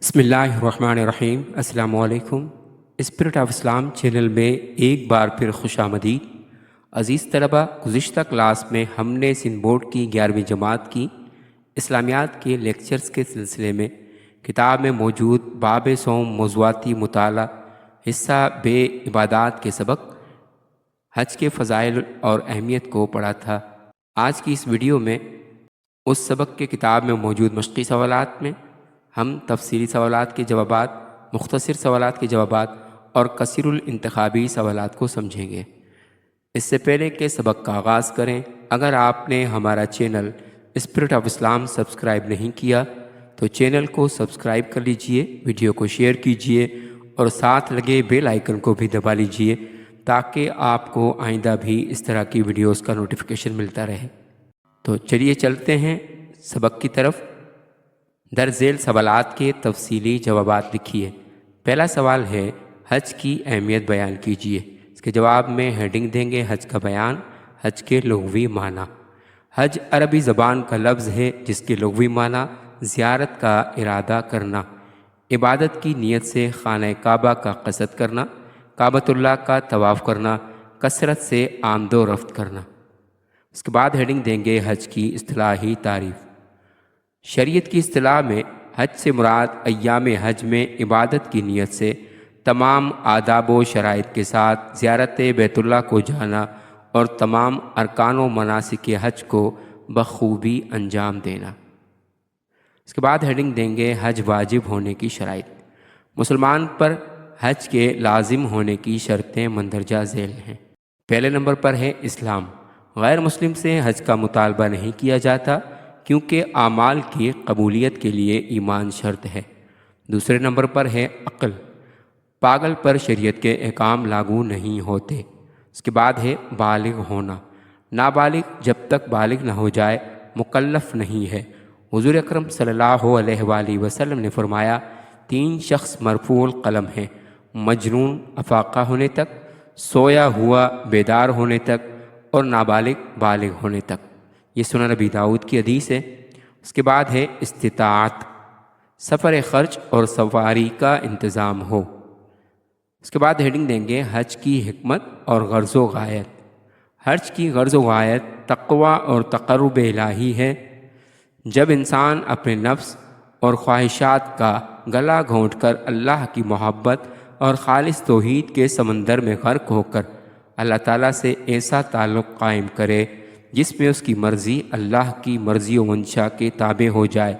بسم اللہ الرحمن الرحیم۔ السلام علیکم۔ اسپرٹ آف اسلام چینل میں ایک بار پھر خوش آمدید۔ عزیز طلبہ، گزشتہ کلاس میں ہم نے سندھ بورڈ کی 11ویں جماعت کی اسلامیات کے لیکچرز کے سلسلے میں کتاب میں موجود باب صوم موضوعاتی مطالعہ حصہ بے عبادات کے سبق حج کے فضائل اور اہمیت کو پڑھا تھا۔ آج کی اس ویڈیو میں اس سبق کے کتاب میں موجود مشقی سوالات میں ہم تفصیلی سوالات کے جوابات، مختصر سوالات کے جوابات اور کثیر الانتخابی سوالات کو سمجھیں گے۔ اس سے پہلے کہ سبق کا آغاز کریں، اگر آپ نے ہمارا channel spirit of Islam subscribe نہیں کیا تو چینل کو سبسکرائب کر لیجئے، ویڈیو کو شیئر کیجئے اور ساتھ لگے بیل آئیکن کو بھی دبا لیجئے تاکہ آپ کو آئندہ بھی اس طرح کی ویڈیوز کا نوٹیفیکیشن ملتا رہے۔ تو چلیے چلتے ہیں سبق کی طرف۔ در ذیل سوالات کے تفصیلی جوابات لکھیے۔ پہلا سوال ہے، حج کی اہمیت بیان کیجیے۔ اس کے جواب میں ہیڈنگ دیں گے حج کا بیان، حج کے لغوی معنی۔ حج عربی زبان کا لفظ ہے جس کے لغوی معنی زیارت کا ارادہ کرنا، عبادت کی نیت سے خانہ کعبہ کا قصد کرنا، کعبۃ اللہ کا طواف کرنا، کثرت سے آمد و رفت کرنا۔ اس کے بعد ہیڈنگ دیں گے حج کی اصطلاحی تعریف۔ شریعت کی اصطلاح میں حج سے مراد ایام حج میں عبادت کی نیت سے تمام آداب و شرائط کے ساتھ زیارت بیت اللہ کو جانا اور تمام ارکان و مناسک حج کو بخوبی انجام دینا۔ اس کے بعد ہیڈنگ دیں گے حج واجب ہونے کی شرائط۔ مسلمان پر حج کے لازم ہونے کی شرطیں مندرجہ ذیل ہیں۔ پہلے نمبر پر ہے اسلام۔ غیر مسلم سے حج کا مطالبہ نہیں کیا جاتا کیونکہ اعمال کی قبولیت کے لیے ایمان شرط ہے۔ دوسرے نمبر پر ہے عقل۔ پاگل پر شریعت کے احکام لاگو نہیں ہوتے۔ اس کے بعد ہے بالغ ہونا۔ نابالغ جب تک بالغ نہ ہو جائے مکلف نہیں ہے۔ حضور اکرم صلی اللہ علیہ وآلہ وسلم نے فرمایا، 3 شخص مرفوع القلم ہیں، مجنون افاقہ ہونے تک، سویا ہوا بیدار ہونے تک اور نابالغ بالغ ہونے تک۔ یہ سنن نبی داؤد کی حدیث ہے۔ اس کے بعد ہے استطاعت، سفر خرچ اور سواری کا انتظام ہو۔ اس کے بعد ہیڈنگ دیں گے حج کی حکمت اور غرض و غایت۔ حج کی غرض و غایت تقوی اور تقرب الہی ہے۔ جب انسان اپنے نفس اور خواہشات کا گلا گھونٹ کر اللہ کی محبت اور خالص توحید کے سمندر میں غرق ہو کر اللہ تعالیٰ سے ایسا تعلق قائم کرے جس میں اس کی مرضی اللہ کی مرضی و منشا کے تابع ہو جائے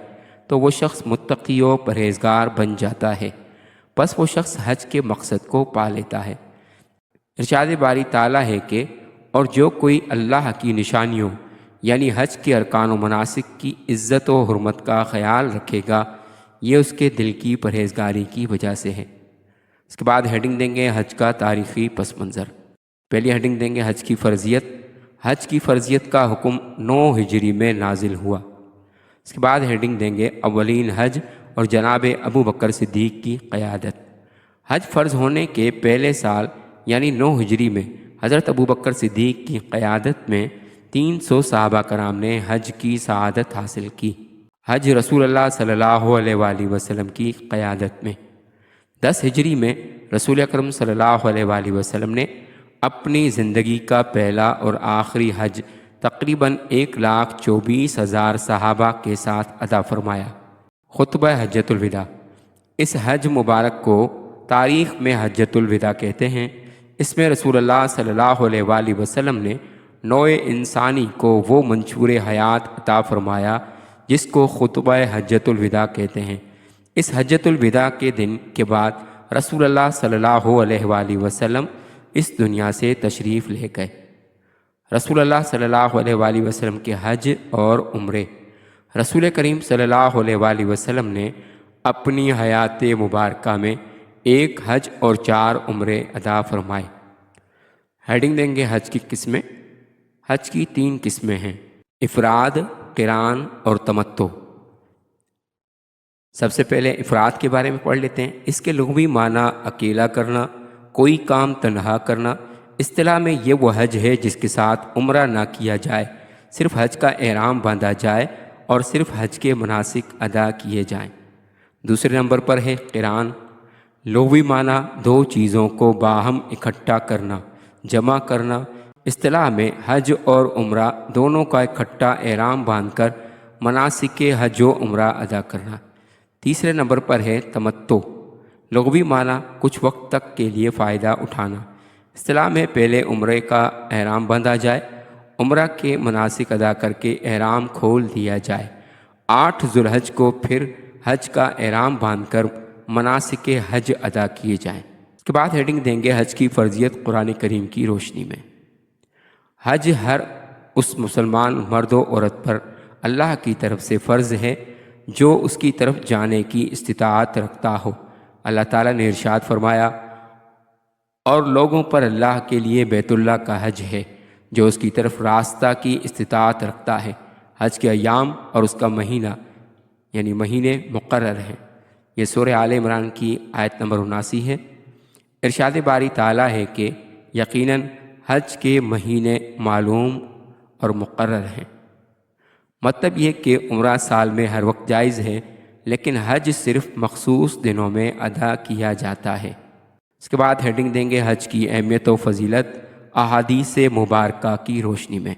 تو وہ شخص متقی و پرہیزگار بن جاتا ہے، پس وہ شخص حج کے مقصد کو پا لیتا ہے۔ ارشاد باری تعالیٰ ہے کہ اور جو کوئی اللہ کی نشانیوں یعنی حج کے ارکان و مناسک کی عزت و حرمت کا خیال رکھے گا، یہ اس کے دل کی پرہیزگاری کی وجہ سے ہے۔ اس کے بعد ہیڈنگ دیں گے حج کا تاریخی پس منظر۔ پہلی ہیڈنگ دیں گے حج کی فرضیت۔ حج کی فرضیت کا حکم 9 ہجری میں نازل ہوا۔ اس کے بعد ہیڈنگ دیں گے اولین حج اور جناب ابو بکر صدیق کی قیادت۔ حج فرض ہونے کے پہلے سال یعنی 9 ہجری میں حضرت ابو بکر صدیق کی قیادت میں 300 صحابہ کرام نے حج کی سعادت حاصل کی۔ حج رسول اللہ صلی اللہ علیہ وآلہ وسلم کی قیادت میں 10 ہجری میں رسول اکرم صلی اللہ علیہ وآلہ وسلم نے اپنی زندگی کا پہلا اور آخری حج تقریباً 1,24,000 صحابہ کے ساتھ ادا فرمایا۔ خطبہ حجۃ الوداع۔ اس حج مبارک کو تاریخ میں حجۃ الوداع کہتے ہیں۔ اس میں رسول اللہ صلی اللہ علیہ وآلہ وسلم نے نوع انسانی کو وہ منشور حیات عطا فرمایا جس کو خطبہ حجۃ الوداع کہتے ہیں۔ اس حجۃ الوداع کے دن کے بعد رسول اللہ صلی اللہ علیہ وآلہ وسلم اس دنیا سے تشریف لے گئے۔ رسول اللہ صلی اللہ علیہ وآلہ وسلم کے حج اور عمرے۔ رسول کریم صلی اللہ علیہ وآلہ وسلم نے اپنی حیات مبارکہ میں 1 حج اور 4 عمرے ادا فرمائے۔ ہیڈنگ دیں گے حج کی قسمیں۔ حج کی 3 قسمیں ہیں، افراد، قران اور تمتع۔ سب سے پہلے افراد کے بارے میں پڑھ لیتے ہیں۔ اس کے لغوی معنی اکیلا کرنا، کوئی کام تنہا کرنا۔ اصطلاح میں یہ وہ حج ہے جس کے ساتھ عمرہ نہ کیا جائے، صرف حج کا احرام باندھا جائے اور صرف حج کے مناسک ادا کیے جائیں۔ دوسرے نمبر پر ہے قران۔ لغوی معنی دو چیزوں کو باہم اکٹھا کرنا، جمع کرنا۔ اصطلاح میں حج اور عمرہ دونوں کا اکٹھا احرام باندھ کر مناسک حج و عمرہ ادا کرنا۔ تیسرے نمبر پر ہے تمتع۔ لغوی معنی کچھ وقت تک کے لیے فائدہ اٹھانا۔ اصطلاح میں پہلے عمرے کا احرام باندھا جائے، عمرہ کے مناسک ادا کر کے احرام کھول دیا جائے، 8 ذو الحج کو پھر حج کا احرام باندھ کر مناسک حج ادا کیے جائیں۔ اس کے بعد ہیڈنگ دیں گے حج کی فرضیت قرآن کریم کی روشنی میں۔ حج ہر اس مسلمان مرد و عورت پر اللہ کی طرف سے فرض ہے جو اس کی طرف جانے کی استطاعت رکھتا ہو۔ اللہ تعالیٰ نے ارشاد فرمایا، اور لوگوں پر اللہ کے لیے بیت اللہ کا حج ہے جو اس کی طرف راستہ کی استطاعت رکھتا ہے۔ حج کے ایام اور اس کا مہینہ یعنی مہینے مقرر ہیں۔ یہ سورہ آل عمران کی آیت نمبر 79 ہے۔ ارشاد باری تعالیٰ ہے کہ یقیناً حج کے مہینے معلوم اور مقرر ہیں۔ مطلب یہ کہ عمرہ سال میں ہر وقت جائز ہے، لیکن حج صرف مخصوص دنوں میں ادا کیا جاتا ہے۔ اس کے بعد ہیڈنگ دیں گے حج کی اہمیت و فضیلت احادیث مبارکہ کی روشنی میں۔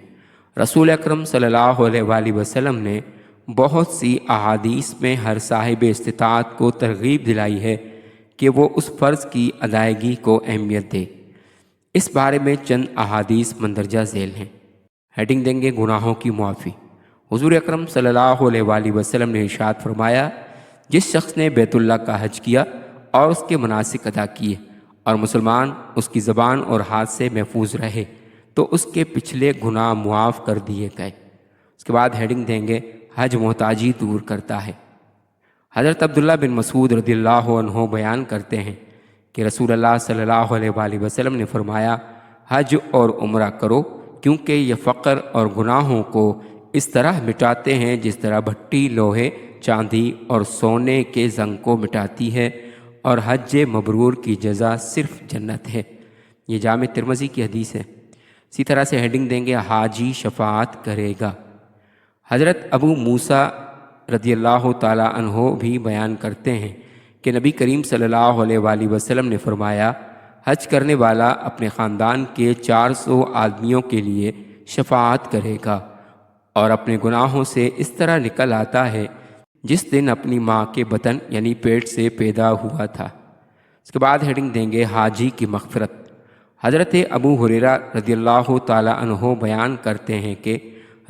رسول اکرم صلی اللہ علیہ وآلہ وسلم نے بہت سی احادیث میں ہر صاحب استطاعت کو ترغیب دلائی ہے کہ وہ اس فرض کی ادائیگی کو اہمیت دے۔ اس بارے میں چند احادیث مندرجہ ذیل ہیں۔ ہیڈنگ دیں گے گناہوں کی معافی۔ حضور اکرم صلی اللہ علیہ وآلہ وسلم نے ارشاد فرمایا، جس شخص نے بیت اللہ کا حج کیا اور اس کے مناسک ادا کیے اور مسلمان اس کی زبان اور ہاتھ سے محفوظ رہے تو اس کے پچھلے گناہ معاف کر دیے گئے۔ اس کے بعد ہیڈنگ دیں گے حج محتاجی دور کرتا ہے۔ حضرت عبداللہ بن مسعود رضی اللہ عنہ بیان کرتے ہیں کہ رسول اللہ صلی اللہ علیہ وآلہ وسلم نے فرمایا، حج اور عمرہ کرو کیونکہ یہ فقر اور گناہوں کو اس طرح مٹاتے ہیں جس طرح بھٹی لوہے، چاندی اور سونے کے زنگ کو مٹاتی ہے، اور حج مبرور کی جزا صرف جنت ہے۔ یہ جامع ترمذی کی حدیث ہے۔ اسی طرح سے ہیڈنگ دیں گے حاجی شفاعت کرے گا۔ حضرت ابو موسیٰ رضی اللہ تعالی عنہ بھی بیان کرتے ہیں کہ نبی کریم صلی اللہ علیہ وآلہ وسلم نے فرمایا، حج کرنے والا اپنے خاندان کے 400 آدمیوں کے لیے شفاعت کرے گا اور اپنے گناہوں سے اس طرح نکل آتا ہے جس دن اپنی ماں کے بطن یعنی پیٹ سے پیدا ہوا تھا۔ اس کے بعد ہیڈنگ دیں گے حاجی کی مغفرت۔ حضرت ابو ہریرہ رضی اللہ تعالی عنہ بیان کرتے ہیں کہ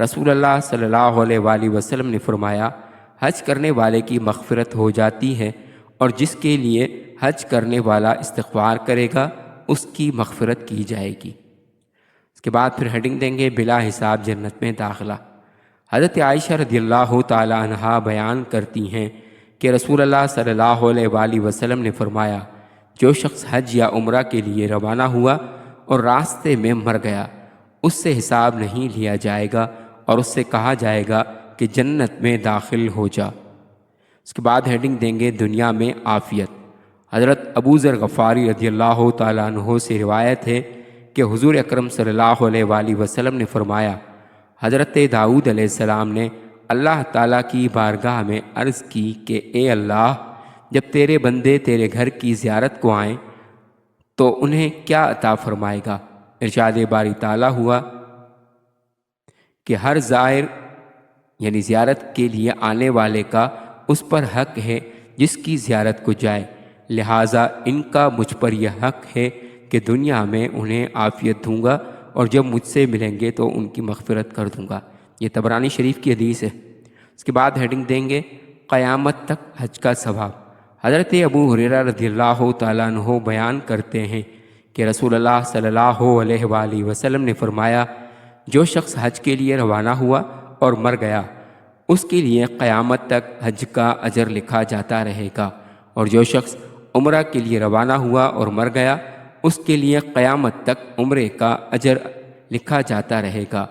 رسول اللہ صلی اللہ علیہ وآلہ وسلم نے فرمایا، حج کرنے والے کی مغفرت ہو جاتی ہے اور جس کے لیے حج کرنے والا استغفار کرے گا اس کی مغفرت کی جائے گی۔ اس کے بعد پھر ہیڈنگ دیں گے بلا حساب جنت میں داخلہ۔ حضرت عائشہ رضی اللہ تعالی عنہا بیان کرتی ہیں کہ رسول اللہ صلی اللہ علیہ وآلہ وسلم نے فرمایا، جو شخص حج یا عمرہ کے لیے روانہ ہوا اور راستے میں مر گیا اس سے حساب نہیں لیا جائے گا اور اس سے کہا جائے گا کہ جنت میں داخل ہو جا۔ اس کے بعد ہیڈنگ دیں گے دنیا میں عافیت۔ حضرت ابو ذر غفاری رضی اللہ تعالیٰ عنہ سے روایت ہے کہ حضور اکرم صلی اللہ علیہ وآلہ وسلم نے فرمایا، حضرت داؤد علیہ السلام نے اللہ تعالیٰ کی بارگاہ میں عرض کی کہ اے اللہ، جب تیرے بندے تیرے گھر کی زیارت کو آئیں تو انہیں کیا عطا فرمائے گا؟ ارشاد باری تعالیٰ ہوا کہ ہر زائر یعنی زیارت کے لیے آنے والے کا اس پر حق ہے جس کی زیارت کو جائے، لہٰذا ان کا مجھ پر یہ حق ہے کہ دنیا میں انہیں عافیت دوں گا اور جب مجھ سے ملیں گے تو ان کی مغفرت کر دوں گا۔ یہ طبرانی شریف کی حدیث ہے۔ اس کے بعد ہیڈنگ دیں گے قیامت تک حج کا ثواب۔ حضرت ابو ہریرہ رضی اللہ تعالیٰ عنہ بیان کرتے ہیں کہ رسول اللہ صلی اللہ علیہ وآلہ وسلم نے فرمایا، جو شخص حج کے لیے روانہ ہوا اور مر گیا اس کے لیے قیامت تک حج کا اجر لکھا جاتا رہے گا، اور جو شخص عمرہ کے لیے روانہ ہوا اور مر گیا اس کے لیے قیامت تک عمرے کا اجر لکھا جاتا رہے گا،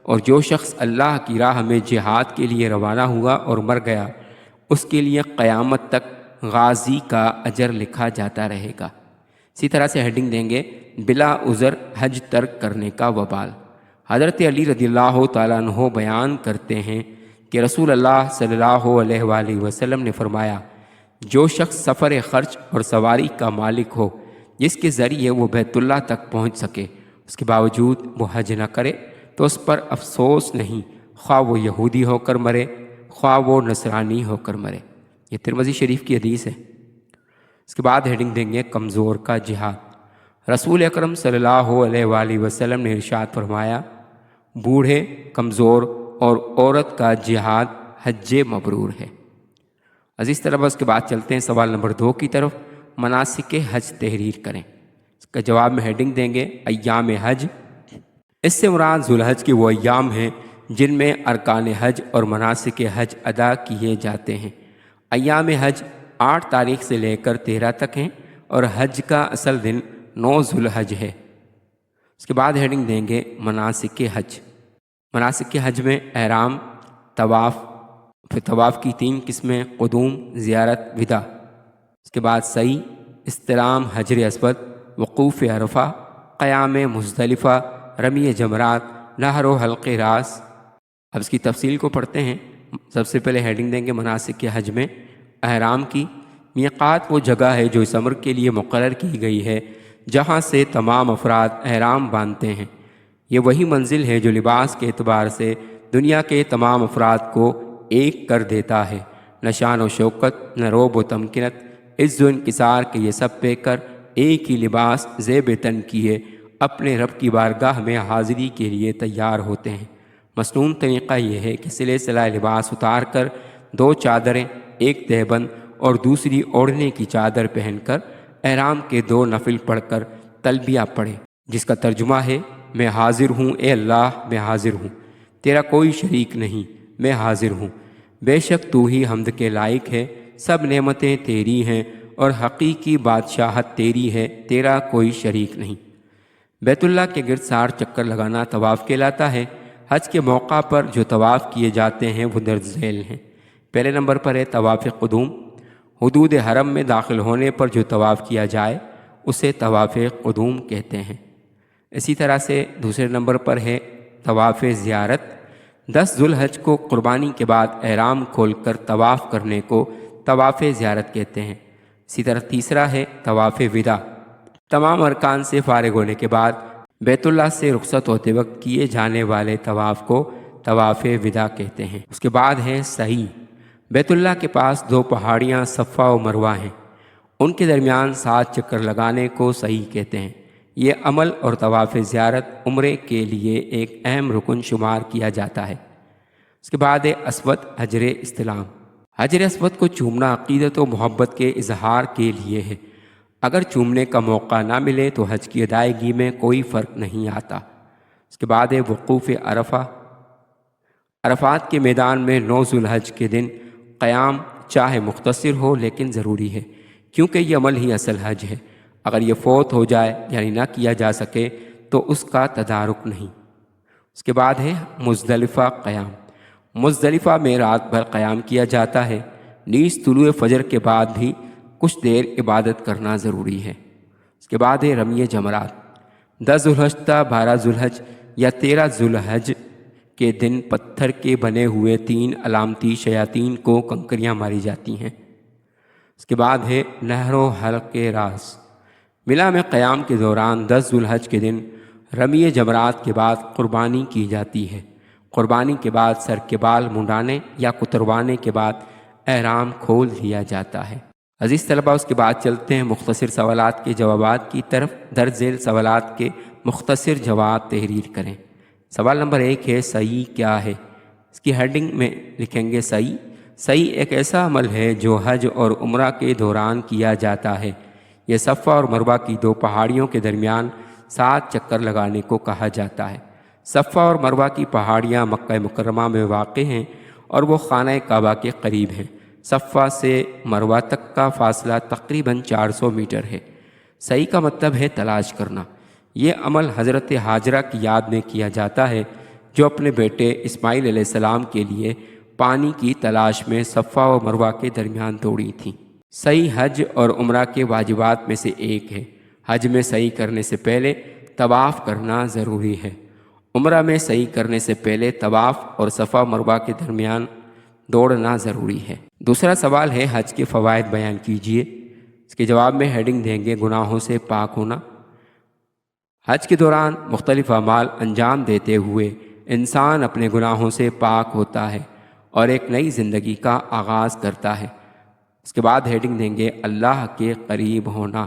اور جو شخص اللہ کی راہ میں جہاد کے لیے روانہ ہوا اور مر گیا اس کے لیے قیامت تک غازی کا اجر لکھا جاتا رہے گا۔ اسی طرح سے ہیڈنگ دیں گے بلا عذر حج ترک کرنے کا وبال۔ حضرت علی رضی اللہ تعالیٰ عنہ بیان کرتے ہیں کہ رسول اللہ صلی اللہ علیہ وآلہ وسلم نے فرمایا، جو شخص سفر خرچ اور سواری کا مالک ہو جس کے ذریعے وہ بیت اللہ تک پہنچ سکے، اس کے باوجود وہ حج نہ کرے تو اس پر افسوس نہیں، خواہ وہ یہودی ہو کر مرے خواہ وہ نصرانی ہو کر مرے۔ یہ ترمذی شریف کی حدیث ہے۔ اس کے بعد ہیڈنگ دیں گے کمزور کا جہاد۔ رسول اکرم صلی اللہ علیہ وآلہ وسلم نے ارشاد فرمایا، بوڑھے، کمزور اور عورت کا جہاد حج مبرور ہے۔ عزیز طلبہ، اس کے بعد چلتے ہیں سوال نمبر 2 کی طرف۔ مناسک حج تحریر کریں۔ اس کا جواب میں ہیڈنگ دیں گے ایام حج۔ اس سے مراد ذوالحج کے وہ ایام ہیں جن میں ارکان حج اور مناسک حج ادا کیے جاتے ہیں۔ ایام حج 8 تاریخ سے لے کر 13 تک ہیں اور حج کا اصل دن 9 ذوالحج ہے۔ اس کے بعد ہیڈنگ دیں گے مناسک حج۔ مناسک حج میں احرام، طواف، پھر طواف کی 3 قسمیں، قدوم، زیارت، وداع۔ اس کے بعد سعی، استلام حجر اسود، وقوف عرفہ، قیام مزدلفہ، رمی جمرات، نہر و حلق راس۔ اب اس کی تفصیل کو پڑھتے ہیں۔ سب سے پہلے ہیڈنگ دیں گے مناسک حج میں احرام کی۔ میقات وہ جگہ ہے جو اس امر کے لیے مقرر کی گئی ہے جہاں سے تمام افراد احرام باندھتے ہیں۔ یہ وہی منزل ہے جو لباس کے اعتبار سے دنیا کے تمام افراد کو ایک کر دیتا ہے۔ نہ شان و شوکت، نہ روب و تمکنت، عز و انکسار کے یہ سب پہ کر ایک ہی لباس زیب تن کیے اپنے رب کی بارگاہ میں حاضری کے لیے تیار ہوتے ہیں۔ مسنون طریقہ یہ ہے کہ سلے سلائے لباس اتار کر 2 چادریں، ایک تہبند اور دوسری اوڑھنے کی چادر پہن کر احرام کے 2 نفل پڑھ کر تلبیہ پڑھیں، جس کا ترجمہ ہے، میں حاضر ہوں اے اللہ، میں حاضر ہوں، تیرا کوئی شریک نہیں، میں حاضر ہوں، بے شک تو ہی حمد کے لائق ہے، سب نعمتیں تیری ہیں اور حقیقی بادشاہت تیری ہے، تیرا کوئی شریک نہیں۔ بیت اللہ کے گرد 60 چکر لگانا طواف کہلاتا ہے۔ حج کے موقع پر جو طواف کیے جاتے ہیں وہ درج ذیل ہیں۔ پہلے نمبر پر ہے طواف قدوم۔ حدود حرم میں داخل ہونے پر جو طواف کیا جائے اسے طواف قدوم کہتے ہیں۔ اسی طرح سے دوسرے نمبر پر ہے طواف زیارت۔ 10 ذوالحج کو قربانی کے بعد احرام کھول کر طواف کرنے کو طواف زیارت کہتے ہیں۔ اسی طرح تیسرا ہے طواف وداع۔ تمام ارکان سے فارغ ہونے کے بعد بیت اللہ سے رخصت ہوتے وقت کیے جانے والے طواف کو طواف وداع کہتے ہیں۔ اس کے بعد ہے سعی۔ بیت اللہ کے پاس 2 پہاڑیاں صفا و مروہ ہیں، ان کے درمیان 7 چکر لگانے کو سعی کہتے ہیں۔ یہ عمل اور طواف زیارت عمرے کے لیے ایک اہم رکن شمار کیا جاتا ہے۔ اس کے بعد ہے اسود، حجر استلام۔ حجر اسود کو چومنا عقیدت و محبت کے اظہار کے لیے ہے۔ اگر چومنے کا موقع نہ ملے تو حج کی ادائیگی میں کوئی فرق نہیں آتا۔ اس کے بعد ہے وقوف عرفہ۔ عرفات کے میدان میں 9 ذوالحج کے دن قیام چاہے مختصر ہو لیکن ضروری ہے، کیونکہ یہ عمل ہی اصل حج ہے۔ اگر یہ فوت ہو جائے یعنی نہ کیا جا سکے تو اس کا تدارک نہیں۔ اس کے بعد ہے مزدلفہ قیام۔ مزدلفہ میں رات بھر قیام کیا جاتا ہے۔ نیز طلوع فجر کے بعد بھی کچھ دیر عبادت کرنا ضروری ہے۔ اس کے بعد ہے رمی جمرات۔ 10 ذوالحج تا 12 ذوالحج یا 13 ذوالحج کے دن پتھر کے بنے ہوئے 3 علامتی شیاطین کو کنکریاں ماری جاتی ہیں۔ اس کے بعد ہے نہر و حلق راس۔ ملا میں قیام کے دوران 10 ذوالحج کے دن رمی جمرات کے بعد قربانی کی جاتی ہے۔ قربانی کے بعد سر کے بال منڈانے یا کتروانے کے بعد احرام کھول دیا جاتا ہے۔ عزیز طلبہ، اس کے بعد چلتے ہیں مختصر سوالات کے جوابات کی طرف۔ درج ذیل سوالات کے مختصر جواب تحریر کریں۔ سوال نمبر 1 ہے سعی کیا ہے؟ اس کی ہیڈنگ میں لکھیں گے سعی۔ سعی ایک ایسا عمل ہے جو حج اور عمرہ کے دوران کیا جاتا ہے۔ یہ صفا اور مروہ کی 2 پہاڑیوں کے درمیان 7 چکر لگانے کو کہا جاتا ہے۔ صفا اور مروہ کی پہاڑیاں مکہ مکرمہ میں واقع ہیں اور وہ خانہ کعبہ کے قریب ہیں۔ صفا سے مروہ تک کا فاصلہ تقریباً 400 میٹر ہے۔ سعی کا مطلب ہے تلاش کرنا۔ یہ عمل حضرت ہاجرہ کی یاد میں کیا جاتا ہے جو اپنے بیٹے اسماعیل علیہ السلام کے لیے پانی کی تلاش میں صفا و مروہ کے درمیان دوڑی تھیں۔ سعی حج اور عمرہ کے واجبات میں سے ایک ہے۔ حج میں سعی کرنے سے پہلے طواف کرنا ضروری ہے۔ عمرہ میں سعی کرنے سے پہلے طواف اور صفا مروہ کے درمیان دوڑنا ضروری ہے۔ دوسرا سوال ہے حج کے فوائد بیان کیجیے۔ اس کے جواب میں ہیڈنگ دیں گے گناہوں سے پاک ہونا۔ حج کے دوران مختلف اعمال انجام دیتے ہوئے انسان اپنے گناہوں سے پاک ہوتا ہے اور ایک نئی زندگی کا آغاز کرتا ہے۔ اس کے بعد ہیڈنگ دیں گے اللہ کے قریب ہونا۔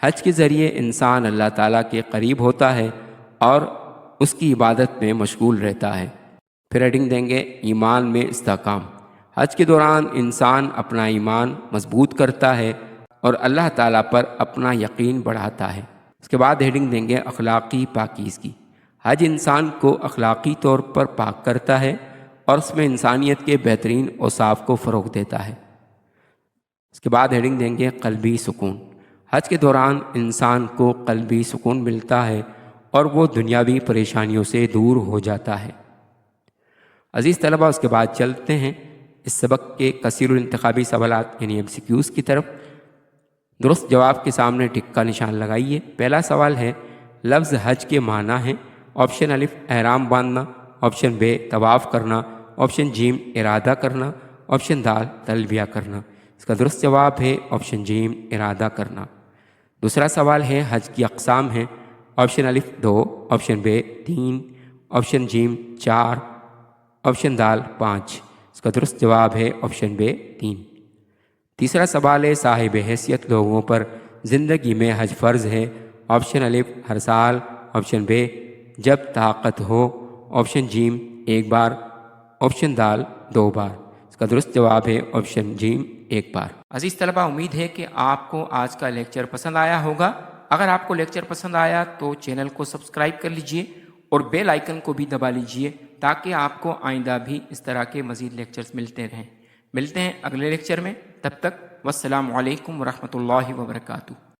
حج کے ذریعے انسان اللہ تعالیٰ کے قریب ہوتا ہے اور اس کی عبادت میں مشغول رہتا ہے۔ پھر ہیڈنگ دیں گے ایمان میں استحکام۔ حج کے دوران انسان اپنا ایمان مضبوط کرتا ہے اور اللہ تعالیٰ پر اپنا یقین بڑھاتا ہے۔ اس کے بعد ہیڈنگ دیں گے اخلاقی پاکیزگی۔ حج انسان کو اخلاقی طور پر پاک کرتا ہے اور اس میں انسانیت کے بہترین اوصاف کو فروغ دیتا ہے۔ اس کے بعد ہیڈنگ دیں گے قلبی سکون۔ حج کے دوران انسان کو قلبی سکون ملتا ہے اور وہ دنیاوی پریشانیوں سے دور ہو جاتا ہے۔ عزیز طلبہ، اس کے بعد چلتے ہیں اس سبق کے کثیر الانتخابی سوالات یعنی MCQs کی طرف۔ درست جواب کے سامنے ٹک کا نشان لگائیے۔ پہلا سوال ہے لفظ حج کے معنی ہیں۔ آپشن الف احرام باندھنا، آپشن ب طواف کرنا، آپشن جیم ارادہ کرنا، آپشن دال تلبیہ کرنا۔ اس کا درست جواب ہے آپشن جیم ارادہ کرنا۔ دوسرا سوال ہے حج کی اقسام ہیں۔ آپشن الف 2، آپشن ب 3، آپشن جیم 4، آپشن دال 5۔ اس کا درست جواب ہے آپشن ب 3۔ تیسرا سوال ہے صاحب حیثیت لوگوں پر زندگی میں حج فرض ہے۔ آپشن الف ہر سال، آپشن ب جب طاقت ہو، آپشن جیم ایک بار، آپشن دال 2 بار۔ اس کا درست جواب ہے آپشن جیم 1 بار۔ عزیز طلبہ، امید ہے کہ آپ کو آج کا لیکچر پسند آیا ہوگا۔ اگر آپ کو لیکچر پسند آیا تو چینل کو سبسکرائب کر لیجئے اور بیل آئیکن کو بھی دبا لیجئے تاکہ آپ کو آئندہ بھی اس طرح کے مزید لیکچرز ملتے رہیں۔ ملتے ہیں اگلے لیکچر میں، تب تک والسلام علیکم ورحمۃ اللہ وبرکاتہ۔